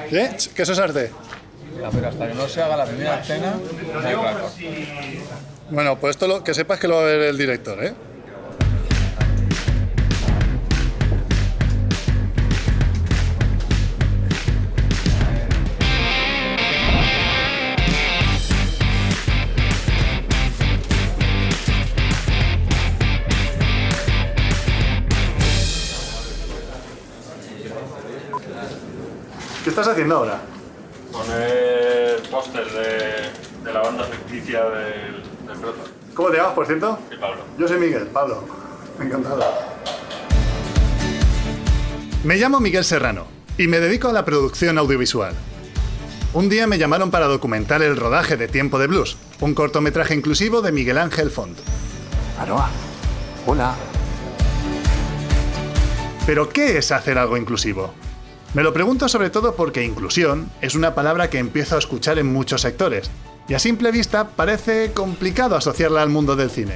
¿Qué? ¿Que eso es arte? Pero hasta que no se haga la primera escena, no hay rato. Bueno, pues esto que sepas que lo va a ver el director, ¿eh? ¿Qué estás haciendo ahora? Poner póster de la banda ficticia del prota. ¿Cómo te llamas, por cierto? Sí, Pablo. Yo soy Miguel, Pablo. Encantado. Me llamo Miguel Serrano y me dedico a la producción audiovisual. Un día me llamaron para documentar el rodaje de Tiempo de Blues, un cortometraje inclusivo de Miguel Ángel Font. Aroa, hola. ¿Pero qué es hacer algo inclusivo? Me lo pregunto sobre todo porque inclusión es una palabra que empiezo a escuchar en muchos sectores, y a simple vista parece complicado asociarla al mundo del cine.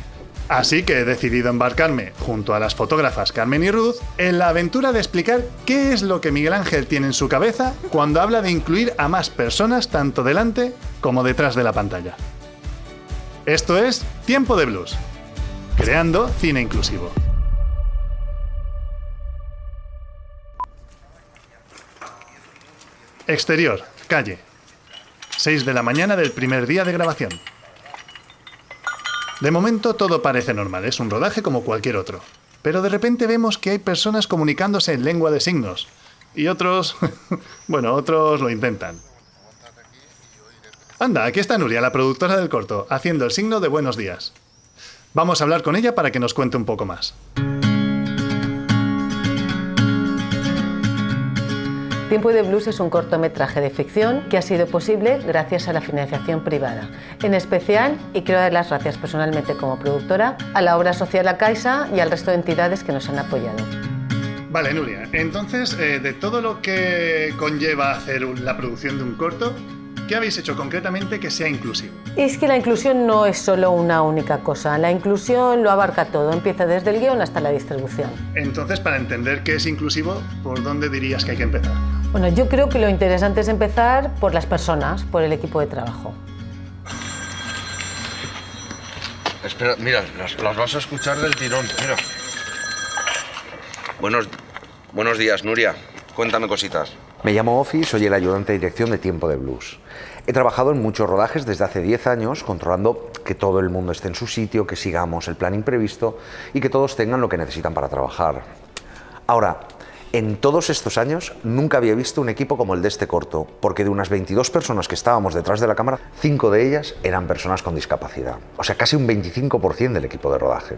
Así que he decidido embarcarme, junto a las fotógrafas Carmen y Ruth, en la aventura de explicar qué es lo que Miguel Ángel tiene en su cabeza cuando habla de incluir a más personas tanto delante como detrás de la pantalla. Esto es Tiempo de Blues, creando cine inclusivo. Exterior, calle. 6 de la mañana del primer día de grabación. De momento todo parece normal, es un rodaje como cualquier otro. Pero de repente vemos que hay personas comunicándose en lengua de signos. Y otros... bueno, otros lo intentan. Anda, aquí está Nuria, la productora del corto, haciendo el signo de buenos días. Vamos a hablar con ella para que nos cuente un poco más. Tiempo de Blues es un cortometraje de ficción que ha sido posible gracias a la financiación privada. En especial, y quiero dar las gracias personalmente como productora, a la Obra Social La Caixa y al resto de entidades que nos han apoyado. Vale, Nuria, entonces, de todo lo que conlleva hacer la producción de un corto, ¿qué habéis hecho concretamente que sea inclusivo? Es que la inclusión no es solo una única cosa. La inclusión lo abarca todo, empieza desde el guión hasta la distribución. Entonces, para entender qué es inclusivo, ¿por dónde dirías que hay que empezar? Bueno, yo creo que lo interesante es empezar por las personas, por el equipo de trabajo. Espera, mira, las vas a escuchar del tirón, mira. Buenos días, Nuria. Cuéntame cositas. Me llamo Ofi y soy el ayudante de dirección de Tiempo de Blues. He trabajado en muchos rodajes desde hace 10 años, controlando que todo el mundo esté en su sitio, que sigamos el plan imprevisto y que todos tengan lo que necesitan para trabajar. Ahora, en todos estos años nunca había visto un equipo como el de este corto, porque de unas 22 personas que estábamos detrás de la cámara, 5 de ellas eran personas con discapacidad. O sea, casi un 25% del equipo de rodaje.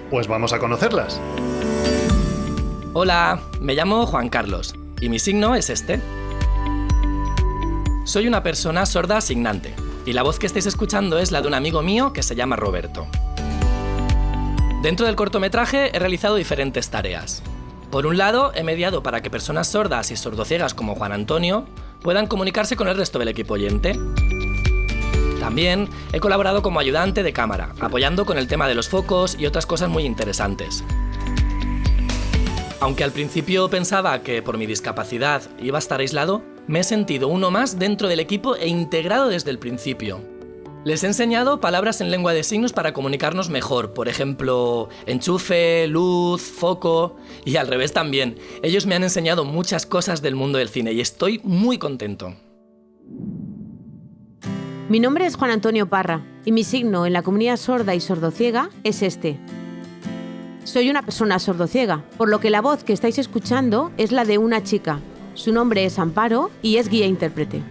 Pues vamos a conocerlas. Hola, me llamo Juan Carlos y mi signo es este. Soy una persona sorda asignante y la voz que estáis escuchando es la de un amigo mío que se llama Roberto. Dentro del cortometraje he realizado diferentes tareas. Por un lado, he mediado para que personas sordas y sordociegas como Juan Antonio puedan comunicarse con el resto del equipo oyente. También he colaborado como ayudante de cámara, apoyando con el tema de los focos y otras cosas muy interesantes. Aunque al principio pensaba que por mi discapacidad iba a estar aislado, me he sentido uno más dentro del equipo e integrado desde el principio. Les he enseñado palabras en lengua de signos para comunicarnos mejor, por ejemplo, enchufe, luz, foco, y al revés también. Ellos me han enseñado muchas cosas del mundo del cine y estoy muy contento. Mi nombre es Juan Antonio Parra y mi signo en la comunidad sorda y sordociega es este. Soy una persona sordociega, por lo que la voz que estáis escuchando es la de una chica. Su nombre es Amparo y es guía intérprete.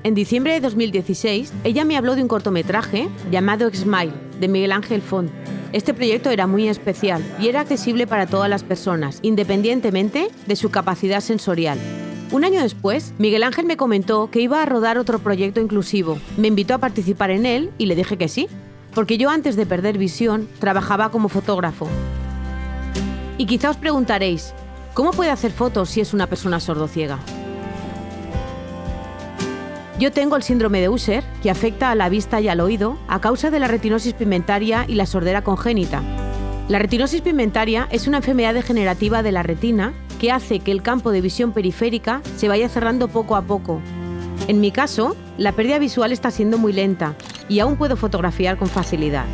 En diciembre de 2016, ella me habló de un cortometraje llamado Smile, de Miguel Ángel Font. Este proyecto era muy especial y era accesible para todas las personas, independientemente de su capacidad sensorial. Un año después, Miguel Ángel me comentó que iba a rodar otro proyecto inclusivo. Me invitó a participar en él y le dije que sí, porque yo antes de perder visión trabajaba como fotógrafo. Y quizá os preguntaréis, ¿cómo puede hacer fotos si es una persona sordociega? Yo tengo el síndrome de Usher, que afecta a la vista y al oído a causa de la retinosis pigmentaria y la sordera congénita. La retinosis pigmentaria es una enfermedad degenerativa de la retina que hace que el campo de visión periférica se vaya cerrando poco a poco. En mi caso, la pérdida visual está siendo muy lenta y aún puedo fotografiar con facilidad.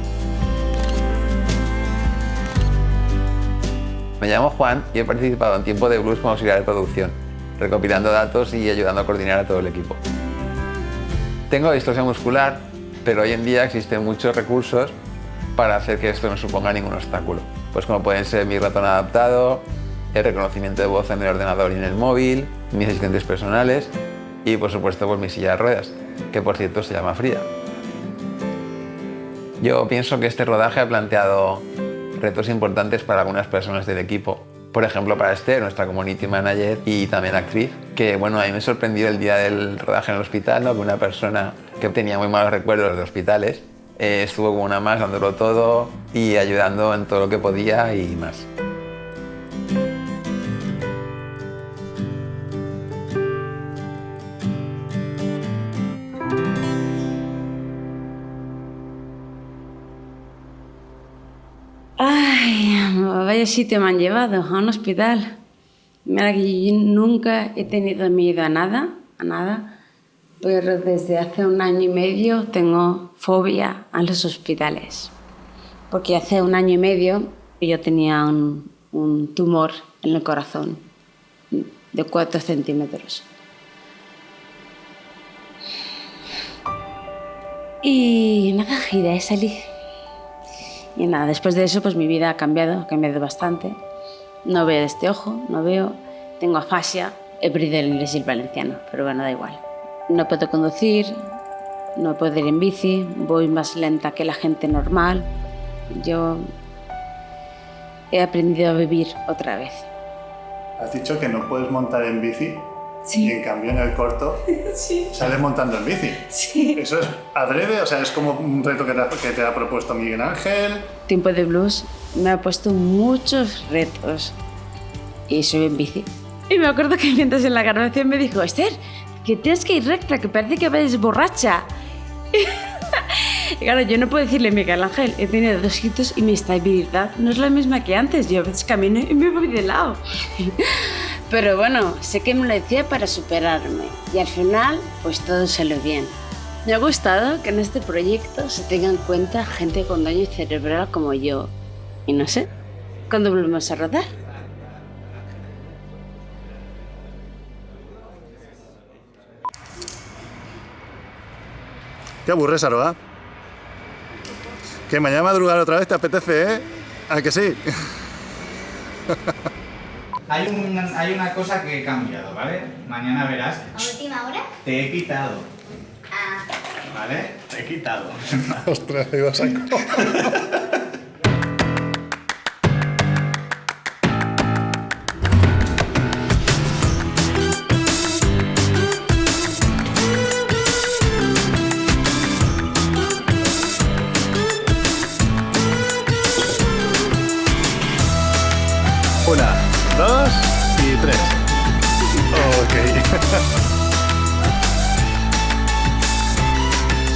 Me llamo Juan y he participado en Tiempo de Blues como auxiliar de producción, recopilando datos y ayudando a coordinar a todo el equipo. Tengo distrofia muscular, pero hoy en día existen muchos recursos para hacer que esto no suponga ningún obstáculo. Pues como pueden ser mi ratón adaptado, el reconocimiento de voz en el ordenador y en el móvil, mis asistentes personales y por supuesto pues mi silla de ruedas, que por cierto se llama Frida. Yo pienso que este rodaje ha planteado retos importantes para algunas personas del equipo. Por ejemplo, para Esther, nuestra community manager y también actriz, que bueno, a mí me sorprendió el día del rodaje en el hospital, ¿no? Que una persona que tenía muy malos recuerdos de hospitales estuvo como una más dándolo todo y ayudando en todo lo que podía y más. Ay, vaya sitio me han llevado, a un hospital. Mira que yo nunca he tenido miedo a nada, pero desde hace 1 año y medio tengo fobia a los hospitales. Porque hace 1 año y medio yo tenía un tumor en el corazón de 4 centímetros. Y nada, y de ahí salí. Y nada, después de eso pues mi vida ha cambiado bastante. No veo de este ojo, no veo, tengo afasia, he perdido el inglés y el valenciano, pero bueno, da igual. No puedo conducir, no puedo ir en bici, voy más lenta que la gente normal. Yo he aprendido a vivir otra vez. Has dicho que no puedes montar en bici. Sí. Y en cambio en el corto Sí. sales montando en bici. Sí. ¿Eso es adrede? O sea, es como un reto que te ha propuesto Miguel Ángel. Tiempo de Blues me ha puesto muchos retos y soy en bici. Y me acuerdo que mientras en la grabación me dijo, Esther, que tienes que ir recta, que parece que vayas borracha. Y claro, yo no puedo decirle, Miguel Ángel, he tenido 2 hitos y mi estabilidad no es la misma que antes. Yo a veces camino y me voy de lado. Pero bueno, sé que me lo decía para superarme y al final pues todo salió bien. Me ha gustado que en este proyecto se tenga en cuenta gente con daño cerebral como yo. Y no sé, ¿cuándo volvemos a rodar? Te aburres, Aroa. Que mañana madrugar otra vez te apetece, ¿eh? ¿A que sí? Hay una cosa que he cambiado, ¿vale? Mañana verás. ¿A última hora? Te he quitado. Ah. ¿Vale? Te he quitado. Ostras, iba a saco. Una, 2 y 3. Ok.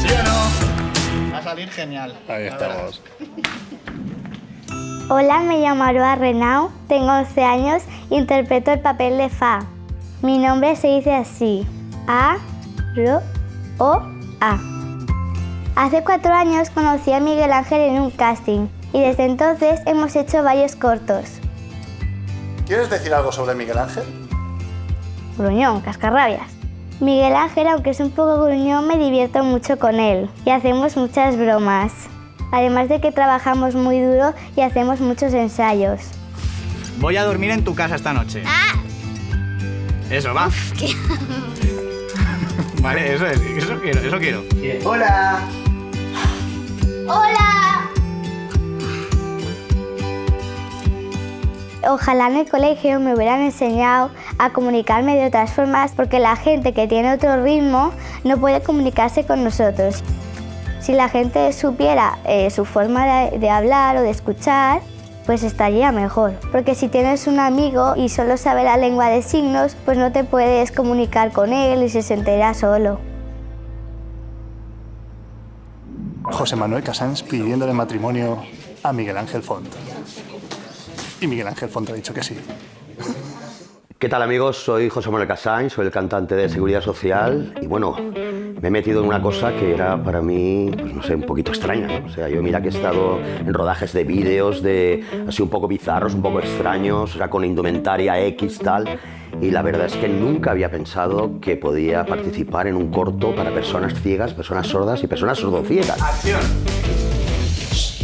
¿Sí o no? Va a salir genial. Ahí estamos. Hola, me llamo Aroa Renau, tengo 11 años e interpreto el papel de Fa. Mi nombre se dice así, A-R-O-A. Hace 4 años conocí a Miguel Ángel en un casting y desde entonces hemos hecho varios cortos. ¿Quieres decir algo sobre Miguel Ángel? Gruñón, cascarrabias. Miguel Ángel, aunque es un poco gruñón, me divierto mucho con él y hacemos muchas bromas. Además de que trabajamos muy duro y hacemos muchos ensayos. Voy a dormir en tu casa esta noche. ¡Ah! Eso, va. Uf, qué... Vale, eso quiero. ¡Hola! ¡Hola! Ojalá en el colegio me hubieran enseñado a comunicarme de otras formas porque la gente que tiene otro ritmo no puede comunicarse con nosotros. Si la gente supiera su forma de hablar o de escuchar, pues estaría mejor. Porque si tienes un amigo y solo sabe la lengua de signos, pues no te puedes comunicar con él y se sentirá solo. José Manuel Casans pidiéndole matrimonio a Miguel Ángel Font. Y Miguel Ángel Font ha dicho que sí. ¿Qué tal, amigos? Soy José Manuel Casañ, soy el cantante de Seguridad Social y bueno, me he metido en una cosa que era para mí, pues no sé, un poquito extraña, ¿no? O sea, yo mira que he estado en rodajes de vídeos así un poco bizarros, un poco extraños, o sea, con indumentaria X, tal, y la verdad es que nunca había pensado que podía participar en un corto para personas ciegas, personas sordas y personas sordociegas. ¡Acción!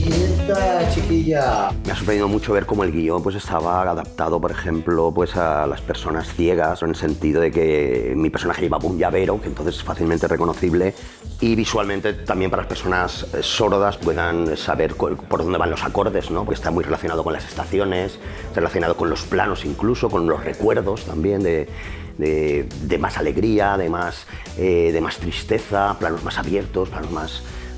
¡Quieta, chiquilla! Me ha sorprendido mucho ver cómo el guión pues, estaba adaptado, por ejemplo, pues, a las personas ciegas, en el sentido de que mi personaje llevaba un llavero, que entonces es fácilmente reconocible, y visualmente también para las personas sordas puedan saber por dónde van los acordes, ¿no? Porque está muy relacionado con las estaciones, está relacionado con los planos incluso, con los recuerdos también de más alegría, de más tristeza, planos más abiertos, planos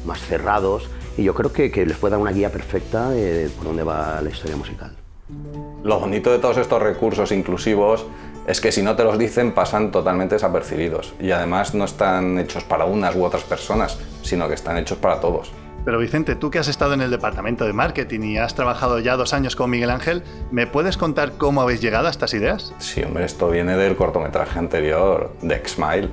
más cerrados. Y yo creo que les puede dar una guía perfecta de por dónde va la historia musical. Lo bonito de todos estos recursos inclusivos es que si no te los dicen pasan totalmente desapercibidos y además no están hechos para unas u otras personas, sino que están hechos para todos. Pero Vicente, tú que has estado en el departamento de marketing y has trabajado ya 2 años con Miguel Ángel, ¿me puedes contar cómo habéis llegado a estas ideas? Sí, hombre, esto viene del cortometraje anterior, de X-Mile.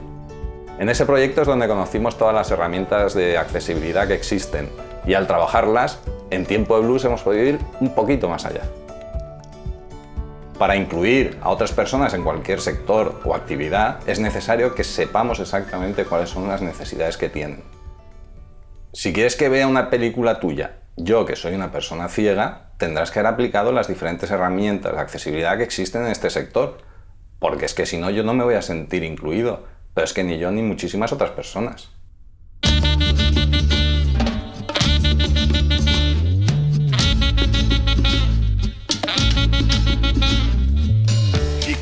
En ese proyecto es donde conocimos todas las herramientas de accesibilidad que existen y al trabajarlas, en Tiempo de Blues hemos podido ir un poquito más allá. Para incluir a otras personas en cualquier sector o actividad es necesario que sepamos exactamente cuáles son las necesidades que tienen. Si quieres que vea una película tuya, yo que soy una persona ciega, tendrás que haber aplicado las diferentes herramientas de accesibilidad que existen en este sector, porque es que si no yo no me voy a sentir incluido, pero es que ni yo ni muchísimas otras personas.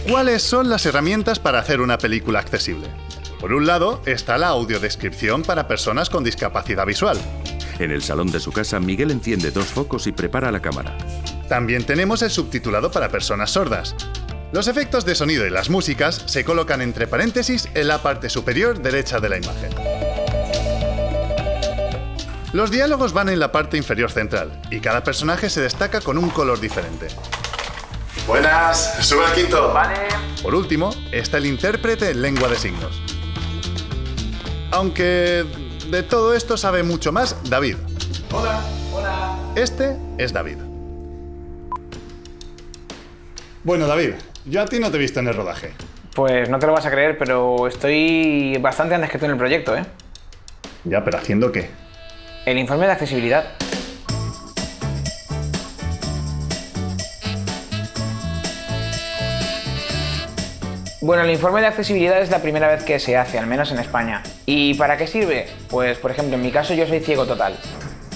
¿Cuáles son las herramientas para hacer una película accesible? Por un lado, está la audiodescripción para personas con discapacidad visual. En el salón de su casa, Miguel enciende 2 focos y prepara la cámara. También tenemos el subtitulado para personas sordas. Los efectos de sonido y las músicas se colocan entre paréntesis en la parte superior derecha de la imagen. Los diálogos van en la parte inferior central y cada personaje se destaca con un color diferente. Buenas, sube al quinto. Vale. Por último, está el intérprete en lengua de signos. Aunque de todo esto sabe mucho más David. Hola. Hola. Este es David. Bueno, David, yo a ti no te he visto en el rodaje. Pues no te lo vas a creer, pero estoy bastante antes que tú en el proyecto, ¿eh? Ya, pero ¿haciendo qué? El informe de accesibilidad. Bueno, el informe de accesibilidad es la primera vez que se hace, al menos en España. ¿Y para qué sirve? Pues, por ejemplo, en mi caso yo soy ciego total.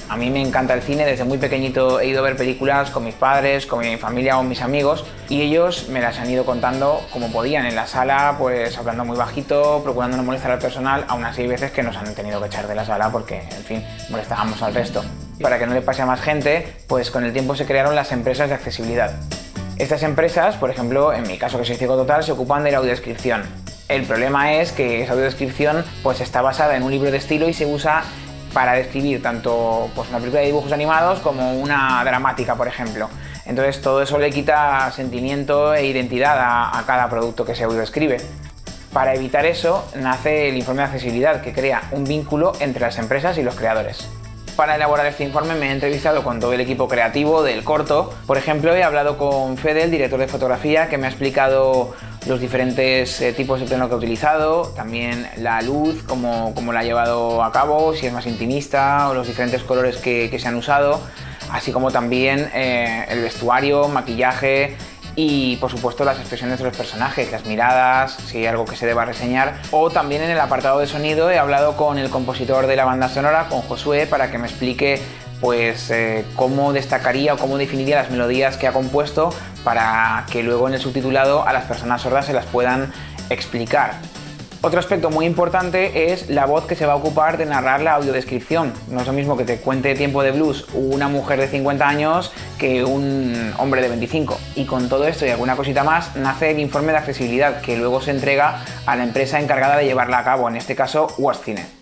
A mí me encanta el cine, desde muy pequeñito he ido a ver películas con mis padres, con mi familia o mis amigos y ellos me las han ido contando como podían en la sala, pues hablando muy bajito, procurando no molestar al personal, aún así hay veces que nos han tenido que echar de la sala porque, en fin, molestábamos al resto. Para que no le pase a más gente, pues con el tiempo se crearon las empresas de accesibilidad. Estas empresas, por ejemplo, en mi caso que soy ciego total, se ocupan de la audiodescripción. El problema es que esa audiodescripción pues, está basada en un libro de estilo y se usa para describir tanto pues, una película de dibujos animados como una dramática, por ejemplo. Entonces todo eso le quita sentimiento e identidad a cada producto que se audiodescribe. Para evitar eso nace el informe de accesibilidad, que crea un vínculo entre las empresas y los creadores. Para elaborar este informe me he entrevistado con todo el equipo creativo del corto. Por ejemplo, he hablado con Fede, el director de fotografía, que me ha explicado los diferentes tipos de plano que ha utilizado, también la luz, cómo la ha llevado a cabo, si es más intimista o los diferentes colores que se han usado, así como también el vestuario, maquillaje y por supuesto las expresiones de los personajes, las miradas, si hay algo que se deba reseñar. O también en el apartado de sonido he hablado con el compositor de la banda sonora, con Josué, para que me explique pues cómo destacaría o cómo definiría las melodías que ha compuesto para que luego en el subtitulado a las personas sordas se las puedan explicar. Otro aspecto muy importante es la voz que se va a ocupar de narrar la audiodescripción. No es lo mismo que te cuente Tiempo de Blues una mujer de 50 años que un hombre de 25. Y con todo esto y alguna cosita más nace el informe de accesibilidad que luego se entrega a la empresa encargada de llevarla a cabo, en este caso Wascine.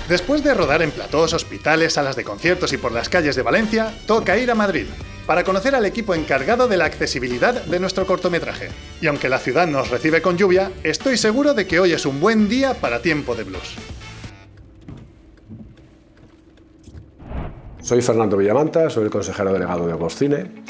Después de rodar en platós, hospitales, salas de conciertos y por las calles de Valencia, toca ir a Madrid. para conocer al equipo encargado de la accesibilidad de nuestro cortometraje. Y aunque la ciudad nos recibe con lluvia, estoy seguro de que hoy es un buen día para Tiempo de Blues. Soy Fernando Villamanta, soy el consejero delegado de GosCine.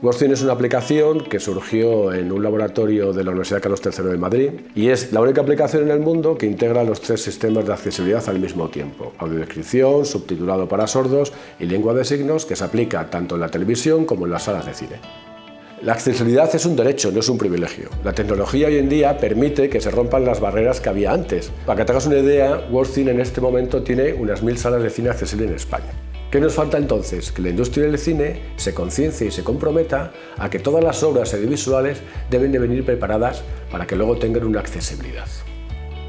GosCine es una aplicación que surgió en un laboratorio de la Universidad Carlos III de Madrid y es la única aplicación en el mundo que integra los 3 sistemas de accesibilidad al mismo tiempo: audiodescripción, subtitulado para sordos y lengua de signos, que se aplica tanto en la televisión como en las salas de cine. La accesibilidad es un derecho, no es un privilegio. La tecnología hoy en día permite que se rompan las barreras que había antes. Para que te hagas una idea, GosCine en este momento tiene unas 1000 salas de cine accesibles en España. ¿Qué nos falta entonces? Que la industria del cine se conciencie y se comprometa a que todas las obras audiovisuales deben de venir preparadas para que luego tengan una accesibilidad.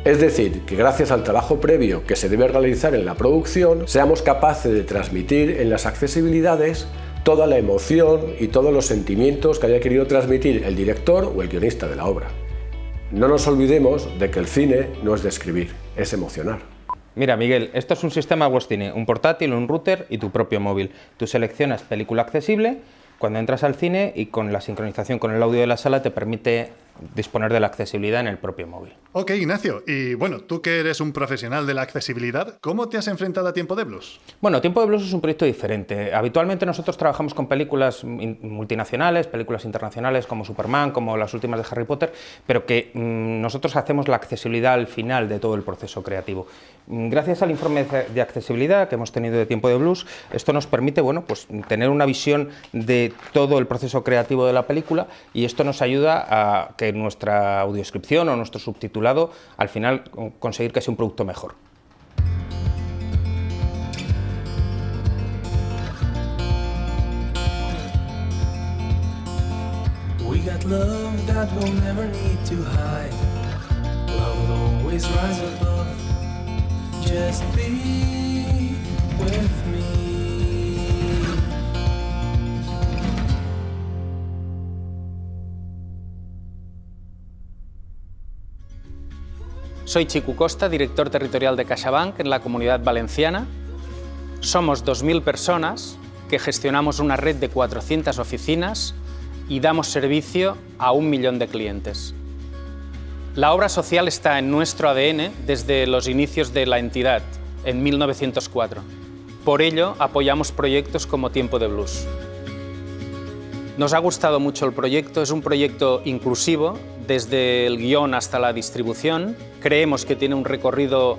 Es decir, que gracias al trabajo previo que se debe realizar en la producción, seamos capaces de transmitir en las accesibilidades toda la emoción y todos los sentimientos que haya querido transmitir el director o el guionista de la obra. No nos olvidemos de que el cine no es describir, es emocionar. Mira, Miguel, esto es un sistema GosCine, un portátil, un router y tu propio móvil. Tú seleccionas película accesible cuando entras al cine y con la sincronización con el audio de la sala te permite disponer de la accesibilidad en el propio móvil. Ok, Ignacio. Y bueno, tú que eres un profesional de la accesibilidad, ¿cómo te has enfrentado a Tiempo de Blues? Bueno, Tiempo de Blues es un proyecto diferente. Habitualmente nosotros trabajamos con películas multinacionales, películas internacionales como Superman, como las últimas de Harry Potter, pero que nosotros hacemos la accesibilidad al final de todo el proceso creativo. Gracias al informe de accesibilidad que hemos tenido de Tiempo de Blues, esto nos permite, bueno, pues, tener una visión de todo el proceso creativo de la película y esto nos ayuda a que nuestra audiodescripción o nuestro subtitulado al final conseguir que sea un producto mejor. We got love that we'll never need to hide. Love will always rise above. Just be with me. Soy Chico Costa, director territorial de CaixaBank en la Comunidad Valenciana. Somos 2.000 personas que gestionamos una red de 400 oficinas y damos servicio a 1 millón de clientes. La obra social está en nuestro ADN desde los inicios de la entidad, en 1904. Por ello, apoyamos proyectos como Tiempo de Blues. Nos ha gustado mucho el proyecto, es un proyecto inclusivo, desde el guión hasta la distribución. Creemos que tiene un recorrido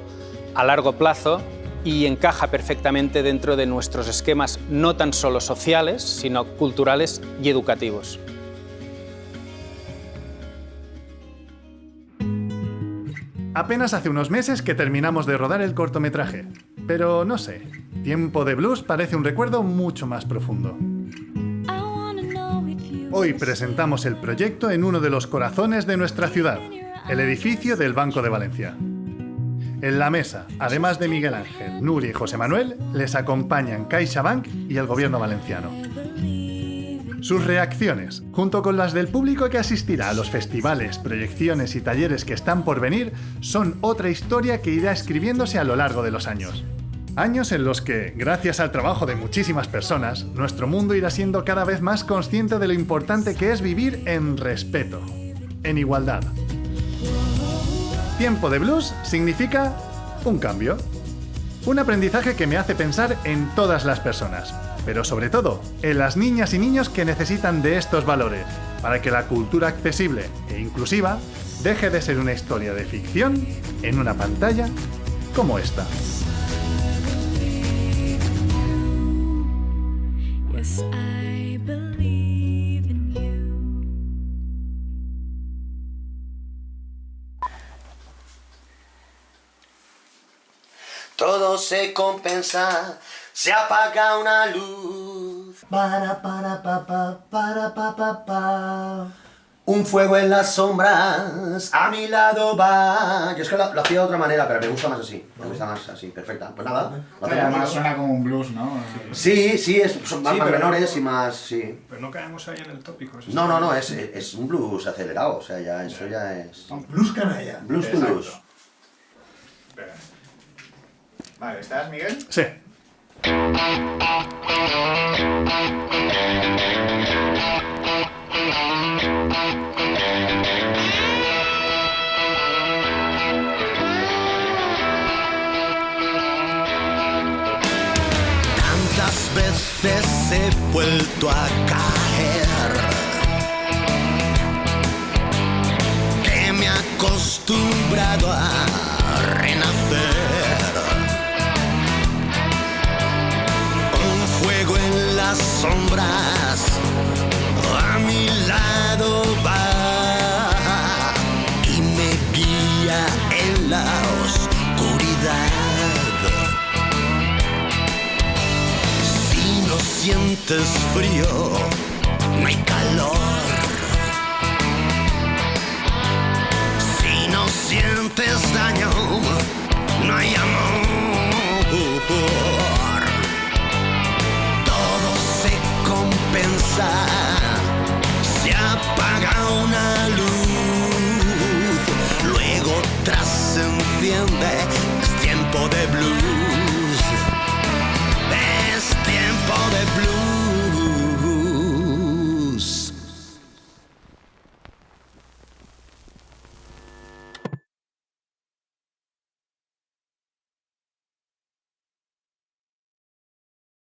a largo plazo y encaja perfectamente dentro de nuestros esquemas no tan solo sociales, sino culturales y educativos. Apenas hace unos meses que terminamos de rodar el cortometraje, pero no sé, Tiempo de Blues parece un recuerdo mucho más profundo. Hoy presentamos el proyecto en uno de los corazones de nuestra ciudad, el edificio del Banco de Valencia. En la mesa, además de Miguel Ángel, Nuria y José Manuel, les acompañan CaixaBank y el Gobierno valenciano. Sus reacciones, junto con las del público que asistirá a los festivales, proyecciones y talleres que están por venir, son otra historia que irá escribiéndose a lo largo de los años. Años en los que, gracias al trabajo de muchísimas personas, nuestro mundo irá siendo cada vez más consciente de lo importante que es vivir en respeto, en igualdad. Tiempo de Blues significa un cambio. Un aprendizaje que me hace pensar en todas las personas, pero sobre todo en las niñas y niños que necesitan de estos valores, para que la cultura accesible e inclusiva deje de ser una historia de ficción en una pantalla como esta. Yes, I believe in you. Todo se compensa, se apaga una luz. Para pa. Un fuego en las sombras, a mi lado va. Yo es que lo hacía de otra manera, pero me gusta más así. Me gusta más así, perfecta. Pues nada. Además suena como un blues, ¿no? Sí, son más menores y más, sí. Pero no caemos ahí en el tópico. No, es un blues acelerado, o sea, ya eso ya es... Blues canalla. Blues to blues. Vale, ¿estás, Miguel? Sí. Tantas veces he vuelto a caer, que me he acostumbrado a renacer. Un fuego en las sombras a mi lado va y me guía en la oscuridad. Si no sientes frío, no hay calor. Si no sientes daño, no hay amor. Todo se compensa